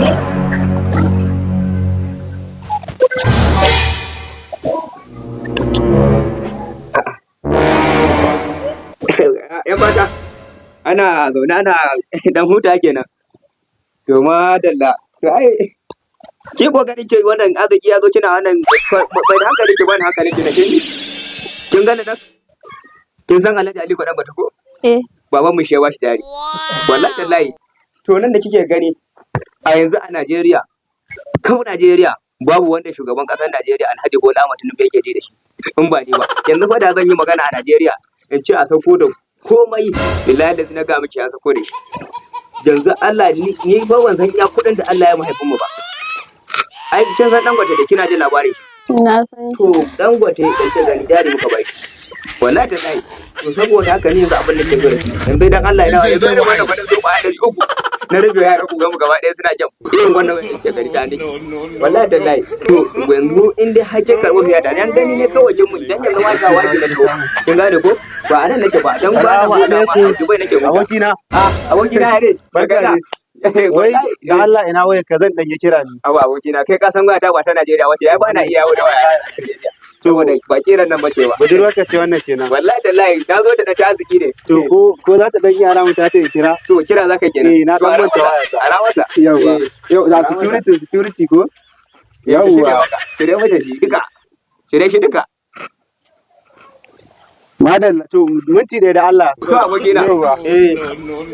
'Yan mata ana zaune ana dan huta kenan. To madalla. To ai ki kokari ke wannan arziki ya zo kina wannan bai da hankali ki bani hankali ki na kin gane nan kin san Alhaji Aliko dan bata ko baban mu shewa shi dari wallahi tallahi to nan da kike gani a yanzu a Najeriya kawai Najeriya babu wanda shugaban kasar Najeriya Alhaji Bola Ahmed Tinubu yake ji da shi in ba ni ba yanzu fa da zan yi magana a Najeriya in ce a sauko da komai billahi da na ga miki a sauko da shi yanzu Allah ni ba ban san iya kudin da Allah ya mahaifin mu ba ai kin san Dangote da kina jin labarin na san to Dangote da ke gani jari muka bai wallahi da dai to saboda haka ni yanzu abin da ke gure yanzu dan Allah ya dawo ya zo mana kudin su ba da uku na rubuta ya rabu gamu gaba ɗaya suna jan irin wannan wani ke gari da ni wallahi da dai to yanzu in dai hakin karɓo fiya da nan gani ne kawai jin mu idan yanzu ma ta waje na to kin gane ko ba anan nake ba dan ba na Dubai nake abokina abokina ne barka wai da Allah ina wayar ka zan dan ya kira ni abokina kai ka san ta ba ta Najeriya wace ai ba na iya da waya to da ba kiran nan bace ba budurwar ka ce wannan kenan wallahi tallahi ta zo ta ci arziki ne to ko za ta dan yara mu ta kira to kira zaka kenan na dan manta waya ara masa yawa yau za security ko yawa shirye mata shi duka shirye shi duka madalla to minti da Allah to abokina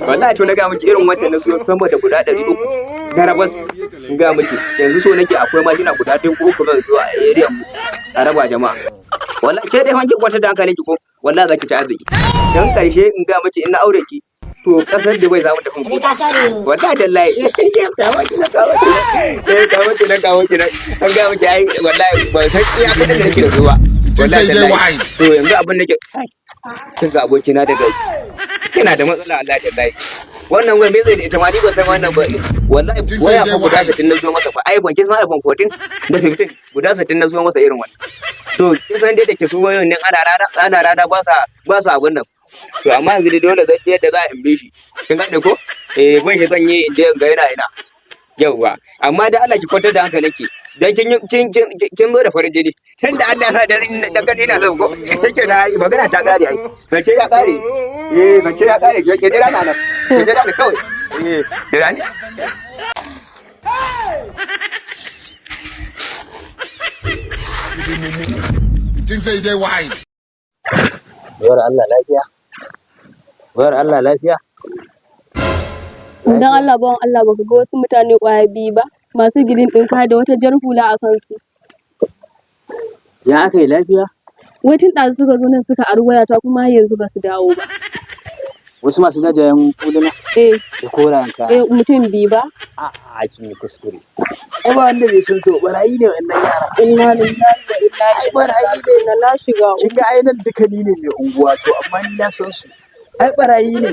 wallahi to na ga miki irin wancan na so sama da guda 300 na rabas ga miki yanzu so nake akwai mashina guda 3 zan zo a area mu a raba jama'a wallahi ke dai hanki kwata da hankalin ki ko wallahi zaki ta arziki dan karshe in ga miki in na aure ki to kasar da bai zamu tafi wallahi tallahi kawo ki nan an ga miki ai wallahi ba san iya kudin da nake da su ba wallahi tallahi to yanzu abin nake kin ga abokina daga yana da matsala Allah tallahi wannan wai me zai da ita ma ni ba san wannan ba wallahi waya fa guda 60 na zo masa fa iPhone kin san iPhone 14 da 15 guda 60 na zo masa irin wannan to kin san dai da ke su wayoyin nan ana rana ba sa abin nan to amma yanzu dai dole zai yadda za a imbe shi kin gane ko ban shi zan yi in je ga ina yauwa amma da Allah ki kwantar da hankalinki dan kin zo da farin jini tun da Allah ya sa da gani ina zo ko kike da magana ta kare ai bace ya kare bace ya kare ke jira na nan ke jira ni kawai jira ni kin sai dai wai bayar Allah lafiya dan Allah bawan Allah baka ga wasu mutane kwaya biyu ba masu girin din kaya da wata jar hula a kansu ya aka yi lafiya wai tun ɗazu suka zo nan suka arwaya ta kuma yanzu ba su dawo ba wasu masu jajayen huluna da korayen kaya mutum biyu ba a'a kin yi kuskure ai ba wanda bai san so barayi ne wannan yara inna lillahi wa inna ilaihi barayi ne na shiga kin ga ai nan duka ni ne mai unguwa to amma ni na san su ai barayi ne